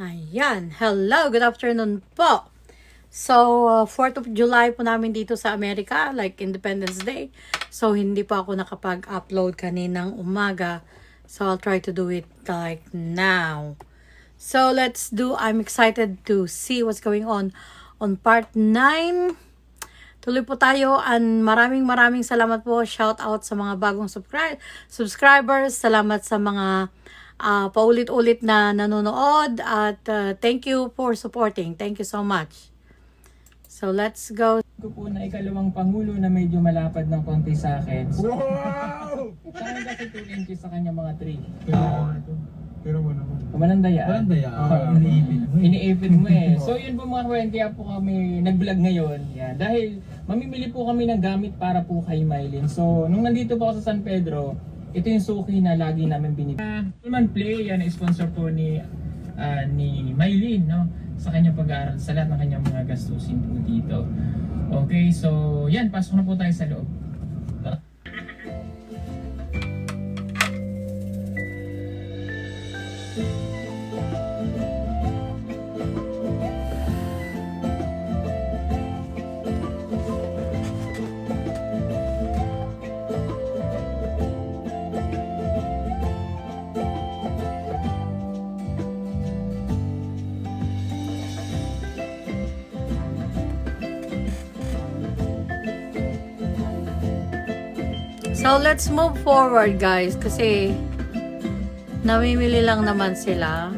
Ayan. Hello, good afternoon po. So, 4th of July po namin dito sa Amerika, like Independence Day. So, hindi pa ako nakapag-upload kaninang umaga. So, I'll try to do it like now. So, I'm excited to see what's going on part 9. Tuloy po tayo and maraming salamat po. Shout out sa mga bagong subscribers. Salamat sa mga paulit-ulit na nanonood at thank you for supporting. Thank you so much. So let's go. Ito po na ikalawang pangulo na medyo malapad ng konti sa akin. So, Wow! sa akin kasi 2 inches sa kanya mga 3. Pero mo naman. Walang dayaan. Walang dayaan. Iniipid mo. Iniipid mo eh. So yun po mga friend, kaya po kami nag-vlog ngayon. Yan. Dahil mamimili po kami ng gamit para po kay Mylene. So nung nandito po ako sa San Pedro, ito yung suki na lagi namin binibili. Pullman Play, yan, sponsor po ni Mylene, no? Sa kanyang pag-aaral, sa lahat ng kanyang mga gastusin po dito. Okay, so yan, pasok na po tayo sa loob. So let's move forward guys kasi namimili lang naman sila.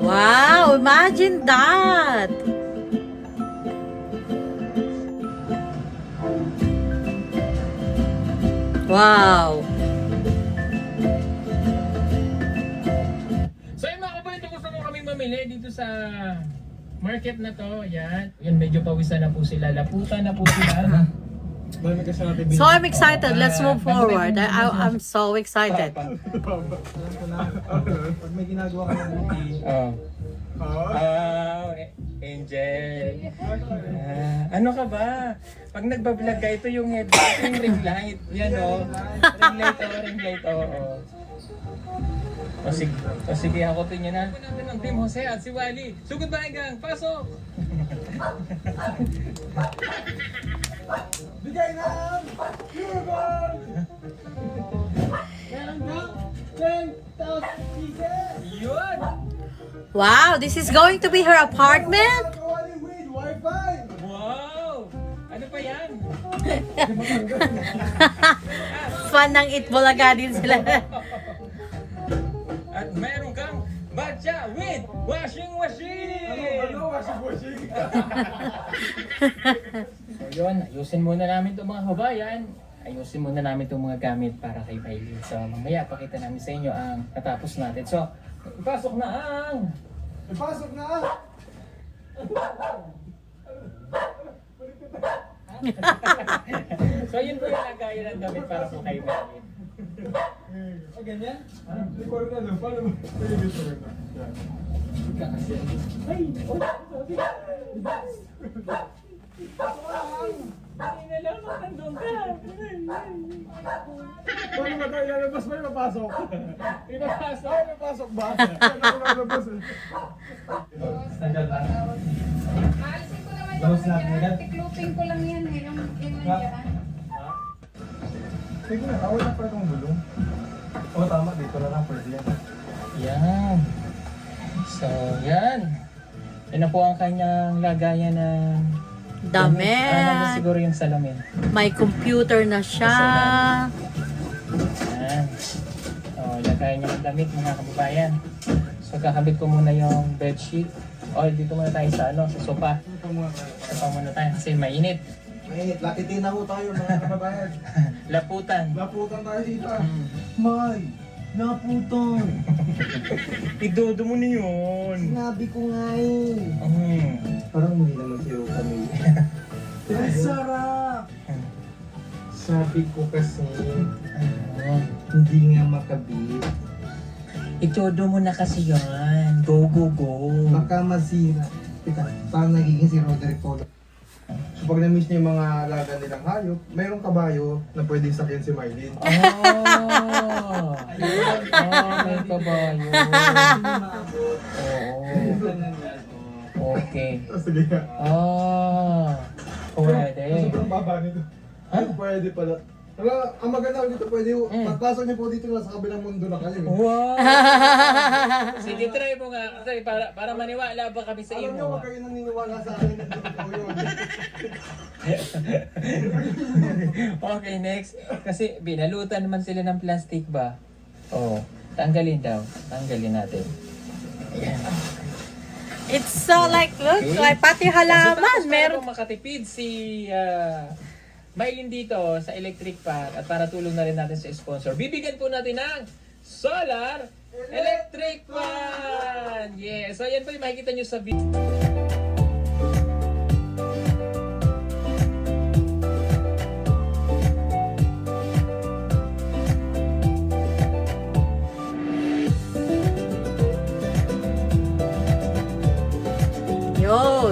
Wow, imagine that. Wow. So yung mga kapatid, gusto mo kaming mamili dito sa market na to. Yan. Yan, medyo pawisan na po sila. Laputan na po sila. So I'm excited. Let's move forward. I'm so excited. Alam ko na. Pag may ginagawa ka ng buti. Oh. Oh. Angel. Ano ka ba? Pag nagbablog ka, ito yung headlight, ito yung ring light. Yan o. Ring light o. O sige, ako tingnan natin ang Team Jose at si Wally. Sugod ba hanggang? Pasok! Bigay ng Euroball! Meron kang 10,000 pieces! Yun! Wow, this is going to be her apartment? Only with Wi-Fi! Wow! Ano pa yan? Fan ng Itbulaga din sila. At meron kang batya with washing machine! Ano? Washing? So yun, ayusin muna namin itong mga kabayan. Ayusin muna namin itong mga gamit para kay Mylene. So mamaya pakita namin sa inyo ang natapos natin. So, ipasok na ang... Ipasok na! So yun po yung lagayan ng damit para po kay Mylene. Ganyan? Record na doon. Paano mo? Record na. Yan. Ay! Oh! Hindi na lang nandun ka! Paano ba tayo lalabas ba yung mapasok? Ipapasok! Ay, mapasok ba? Paano ako lalabas eh? Nandiyan lang. Aalisin ko naman Labas yung natin agad? tiklupin ko lang yan eh, yung nandiyan. Sige na, awal na pala itong gulong. Oo, tama. Dito na lang pwede yan. Yan. So, yan. Yan na po ang kanyang lagayan ng... Ano na Damit. siguro yung salamin. May computer na siya. Yan. So, lagayan niya ng damit mga kababayan. So, kakabit ko muna yung bedsheet. O, dito muna tayo sa sa sofa. Ito muna tayo. Sofa muna tayo kasi mainit. Mainit, lakitin na ho tayo mga kababayan. Laputan. Laputan tayo dito. Hmm. May, laputan. Idodo mo na yun. Sinabi ko nga eh. Parang hindi naman sa'yo kami. Ang sarap! Sabi ko kasi, hindi nga makabit. Itodo mo na kasi yan. Go, go, go. Baka masira. Teka, parang nagiging si Roderick Polo. So pag na-miss niya yung mga alaga nilang hayop, mayroong kabayo na pwedeng sakyan si Mylene. Oh! May kabayo. Oo. Okay. Sige nga. Pwede. Sobrang baba nito. Ha? Pwede pala. Wala, ang maganda dito, pwede pagpasok niyo po dito na sa kabilang mundo na kayo. Wow! Sige, try mo nga. Kasi para maniwala ba kami sa Alam niyo, imo? wag kayo naniniwala sa akin na totoo yun. Okay, next. Kasi binalutan naman sila ng plastic ba? Oo. Tanggalin daw. Tanggalin natin. Ayan. It's so like, look, Okay. like pati halaman. Para Meron. po makatipid si Mylene dito sa electric pan at para tulong na rin natin sa sponsor, bibigyan po natin ng solar electric pan! Yes! So yan po yung makikita nyo sa video. Yun.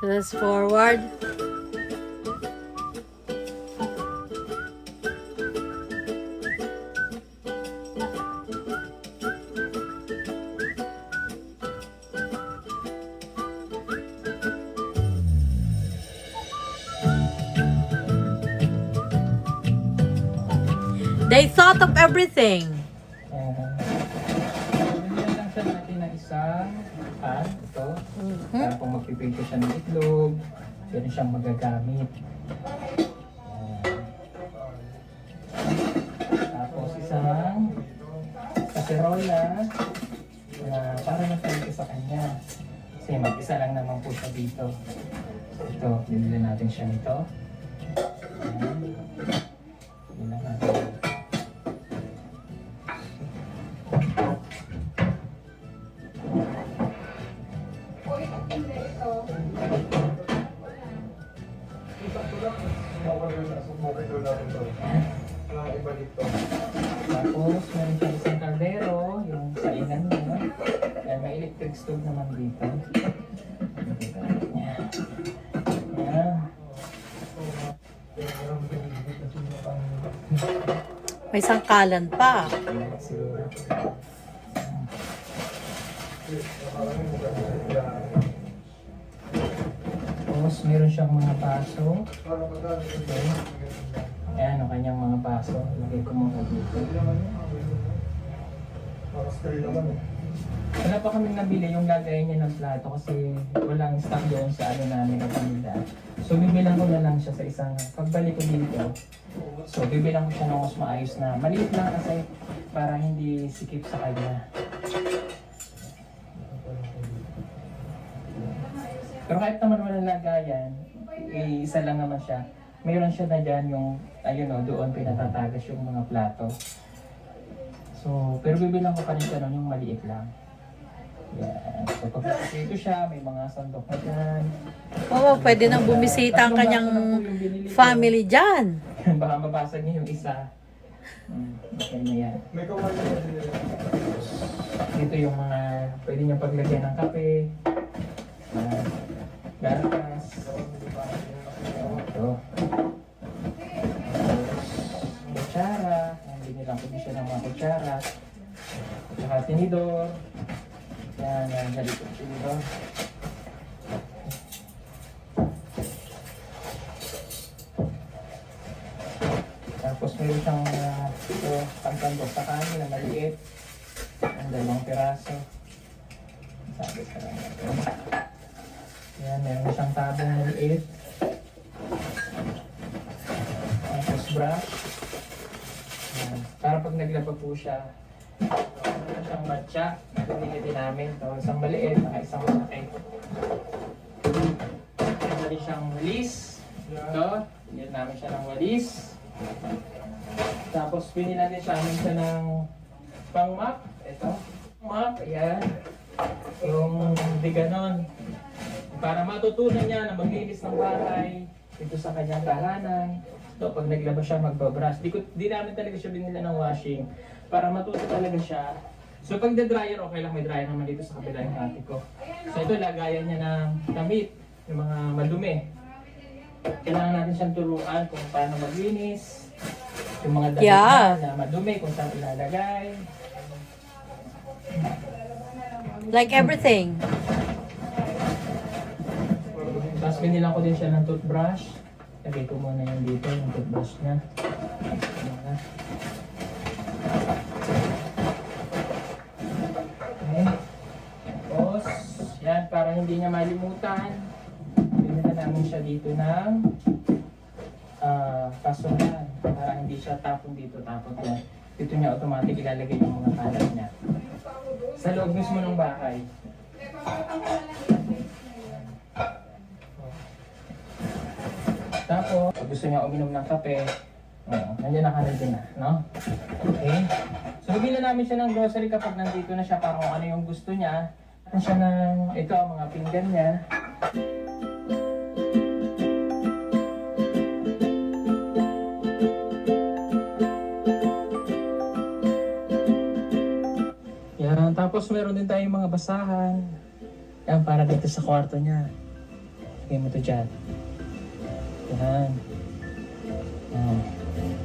Let's forward. They thought of everything. Bigyan lang siya natin ng isang pan. Ito. Para kung magpipito siya ng itlog, pwede siyang magagamit. Tapos isang kaserola na para natalito sa kanya. Kasi mag-isa lang naman po siya dito. Ito, bibili natin siya nito. Ayan. Bibili lang natin. Tapos, meron siyang isang kaldero, yung sainan niya. Kaya may electric stove naman dito. Ayan. May sangkalan pa. Siguro. Tapos, meron siyang mga baso. Ayan, ang kanyang mga baso. Lagay ko muna dito. Wala pa kami nabili yung lagay niya ng plato kasi walang stock doon sa ano namin na pamilya. So bibilang ko na lang siya sa isang pagbalik ko dito. So bibilang ko siya ng mas maayos na maliit lang kasi para hindi sikip sa kanya. Pero kahit naman walang lagayan, isa lang naman siya. Mayroon siya na dyan yung, ayun o, doon pinatatagas yung mga plato. So, pero bibilang ko pa rin siya nun yung maliit lang. Yan. So, pag dito siya, may mga sandok na dyan. Oo, pwede nang bumisita ang kanyang family dyan. Baka mabasag niya yung isa. Okay na yan. May kawalan na din nila. Dito yung mga, pwede niyang paglagyan ng kape. Gatas. Ito. Kutsara. Binilang ko din siya ng mga kutsara. Saka tinidor. Yan, yan. Galit yung tinidor. Tapos meron siyang ito, pangtandok sa kanin na maliit. Ang 2 piraso. Sabi sa lang ito. Yan, meron siyang tabong maliit. Tapos brush. Yan. Para pag naglaba po siya, meron siyang matcha. Pinili namin. Ito, isang maliit, saka isang malaki. Meron siyang walis. Ito, pinili namin siya ng walis. Tapos pinili natin siya ng pang-map. Ito, map, ayan. Yung di ganon. Para matutunan niya na maglinis ng bahay dito sa kanyang tahanan. So, pag naglaba siya, magbabrush. Di namin talaga siya binila ng washing para matuto talaga siya. So, pag the dryer, okay lang. May dryer naman dito sa kabila yung ate ko. So, ito, lagayan niya ng damit. yung mga madumi. Kailangan natin siyang turuan kung paano maglinis. Yung mga damit Yeah. na madumi, kung saan ilalagay. Like everything. Tapos binilang ko din siya ng toothbrush. Lagay ko muna yung dito, yung toothbrush niya. Ayan. Okay. Tapos, yan, para hindi niya malimutan, binila namin siya dito ng pasunan para hindi siya tapon dito, tapon yan. Dito niya automatic ilalagay yung mga kalat niya. Sa loob mismo ng bahay. Tapos, pag gusto niya uminom ng kape, nandiyan na ka din na, no? Okay? So, bibili namin siya ng grocery kapag nandito na siya para kung ano yung gusto niya. Ano siya ng, ito ang mga pinggan niya. Yan, tapos meron din tayong mga basahan. Yan, para dito sa kwarto niya. Lagay mo to dyan. Yan.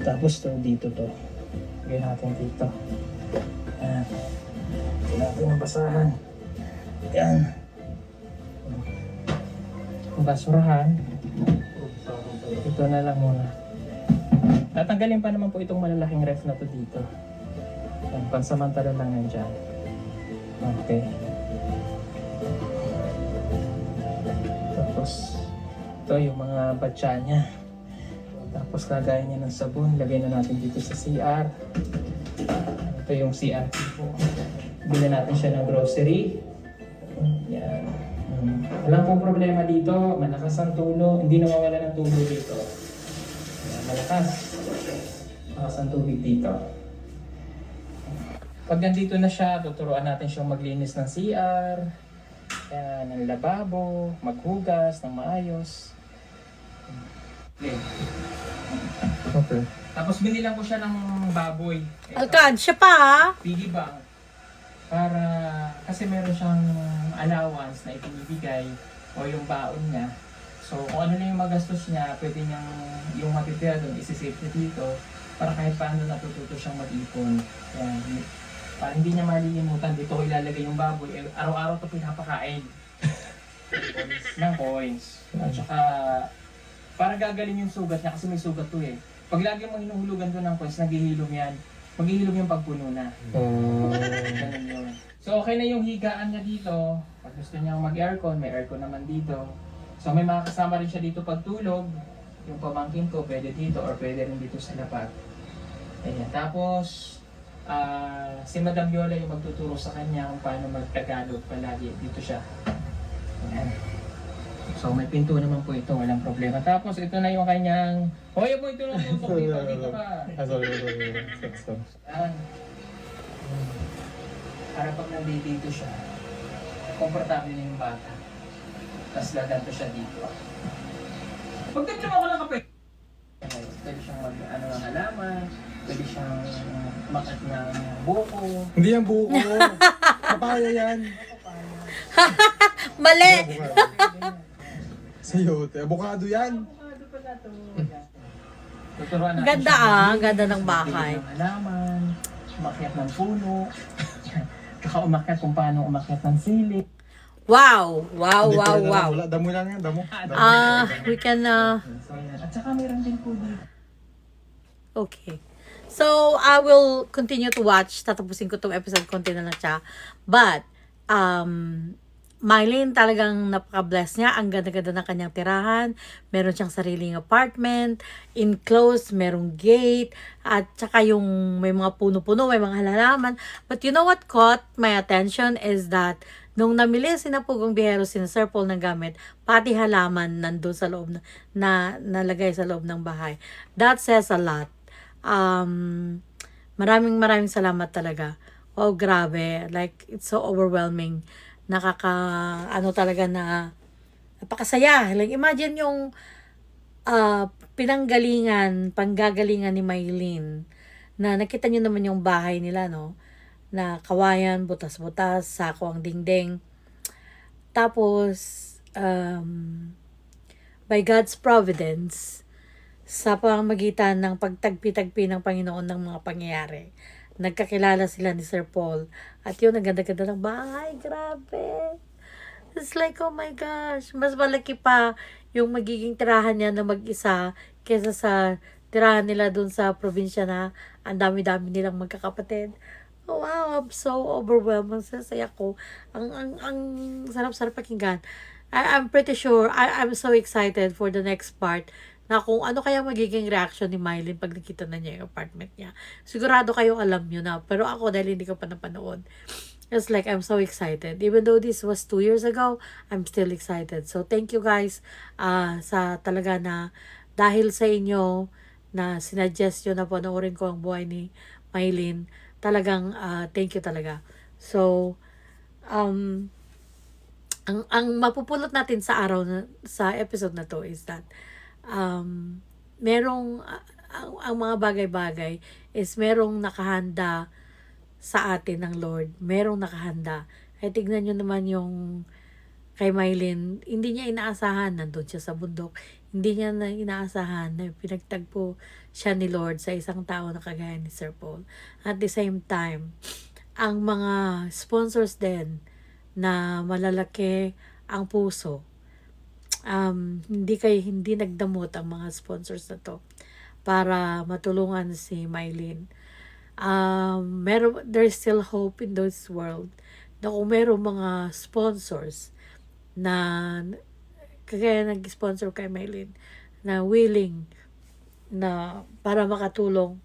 Tapos to, dito to. Lagay natin dito. Yan. Lagay natin ang basahan. Yan. Ang basurahan. Ito na lang muna. Tatanggalin pa naman po itong malalaking ref na to dito. Yan, pansamantala lang yan dyan. Okay. Tapos, ito yung mga batya niya. Tapos lagayan niya ng sabon. Lagay na natin dito sa CR. Ito yung CR. Bili natin siya ng grocery. Yan. Wala pong problema dito. Malakas ang tulo. Hindi nawawala ng tulo dito. Yan, malakas. Malakas ang tubig dito. Pag nandito na siya, tuturuan natin siyang maglinis ng CR. Yan, ng lababo, maghugas ng maayos. Okay. Tapos binilang ko siya ng baboy. Ito, Alkansya pa ah. piggy bank. Para, kasi meron siyang allowance na itinibigay o yung baon niya. So, kung ano na yung magastos niya, pwede niyang yung matitira doon, isi-save niya dito para kahit paano natututo siyang mag-ipon. Yan. Para hindi niya malilimutan, dito ko ilalagay yung baboy. Araw-araw ito pinapakain. ng coins. At saka, para gagaling yung sugat niya kasi may sugat to eh. Pag lagi mo hinuhulugan to ng coins, naghihilom yan. Maghihilom yung pagpuno na. Ganun yun. So okay na yung higaan niya dito. Pag gusto niya mag-aircon, may aircon naman dito. So may mga kasama rin siya dito pagtulog. Yung pamangkin ko, pwede dito or pwede rin dito sa lapag. Ayan. Tapos, si Madam Yola yung magtuturo sa kanya kung paano mag-Tagalog palagi. Dito siya. Ayan. So may pinto naman po ito, walang problema. Tapos ito na yung kanyang... Hoy, mo ito lang tutok dito, dito ka. Ayan. Para pag nandito siya, komportable na yung bata. Tapos gaganto siya dito. Pagdagdag ako ng kape. Pwede siyang mag-ano ng halaman, pwede siyang makat ng buko. Hindi yan buko. Papaya yan. Mali! Sayote. Abukado yan. Avocado pala to. Tuturuan natin Ganda siya ah, maglinis, ganda ng bahay. magpili ng halaman, umakyat ng puno, saka umakyat kung paano umakyat ng sili. Wow! Wow, Hindi wow, pala wow. wala. Damo lang yan. Damo. We can, So, yan. At saka mayroon din po dito. okay. So, I will continue to watch. Tatapusin ko tong episode, konti na lang siya. But, Mylene talagang napaka-bless niya. Ang ganda-ganda ng kanyang tirahan. Meron siyang sariling apartment. Enclosed, merong gate. At saka yung may mga puno-puno, may mga halaman. But you know what caught my attention is that nung namili sina Pugong Bihero, sina Sir Paul ng gamit, pati halaman nandun sa loob na nalagay sa loob ng bahay. That says a lot. Maraming salamat talaga. Oh, grabe. Like, it's so overwhelming. Talaga na, napakasaya. Like, imagine yung panggagalingan ni Mylene na nakita nyo naman yung bahay nila, no? Na kawayan, butas-butas, sako ang dingding. Tapos, by God's providence, sa pamamagitan ng pagtagpi-tagpi ng Panginoon ng mga pangyayari, nagkakilala sila ni Sir Paul. At yun, ang ganda-ganda ng bahay. Grabe. It's like, oh my gosh, mas malaki pa yung magiging tirahan niya na mag-isa kesa sa tirahan nila dun sa probinsya na ang dami-dami nilang magkakapatid. Oh, wow, I'm so overwhelmed. Ang sasaya ko. Ang sarap-sarap pakinggan. I'm pretty sure, I'm so excited for the next part na kung ano kaya magiging reaction ni Mylene pag nakita na niya yung apartment niya. Sigurado kayong alam nyo na. Pero ako, dahil hindi ko pa napanood, it's like I'm so excited. Even though this was 2 years ago, I'm still excited. So, thank you guys sa talaga na dahil sa inyo na sinuggest nyo na panoorin ko ang buhay ni Mylene. Talagang thank you talaga. So, ang mapupulot natin sa sa episode na to is that merong ang mga bagay-bagay is merong nakahanda sa atin ng Lord. Merong nakahanda. Kaya tignan nyo naman yung kay Mylene, hindi niya inaasahan, nandun siya sa bundok, hindi niya na inaasahan na pinagtagpo siya ni Lord sa isang tao na kagaya ni Sir Paul. At the same time, ang mga sponsors din na malalaki ang puso, hindi nagdamot ang mga sponsors na to para matulungan si Mylene. There's still hope in this world na kung meron mga sponsors na kaya nag-sponsor kay Mylene na willing na para makatulong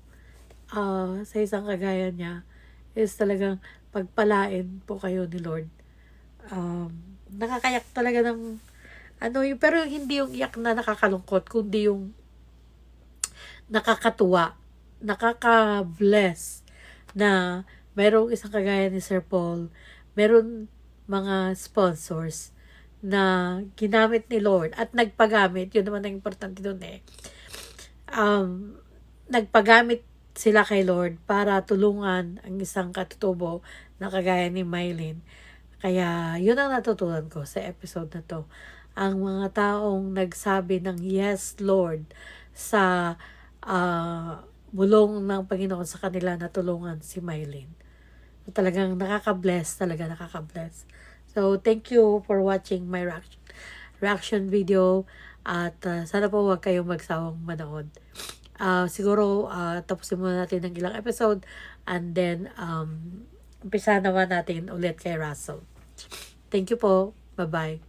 sa isang kagaya niya, is talagang pagpalain po kayo ni Lord. Nakakayak talaga ng pero hindi yung iyak na nakakalungkot, kundi yung nakakatuwa, nakaka-bless na merong isang kagaya ni Sir Paul, meron mga sponsors na ginamit ni Lord at nagpagamit. Yun naman ang importante doon nagpagamit sila kay Lord para tulungan ang isang katutubo na kagaya ni Mylene. Kaya yun ang natutunan ko sa episode na to. Ang mga taong nagsabi ng yes Lord sa bulong ng Panginoon sa kanila na tulungan si Mylene. So, talagang nakaka-bless. So, thank you for watching my reaction video. At sana po huwag kayong magsawang manood. Siguro, tapusin muna natin ng ilang episode. And then, umpisa naman natin ulit kay Russell. Thank you po. Bye-bye.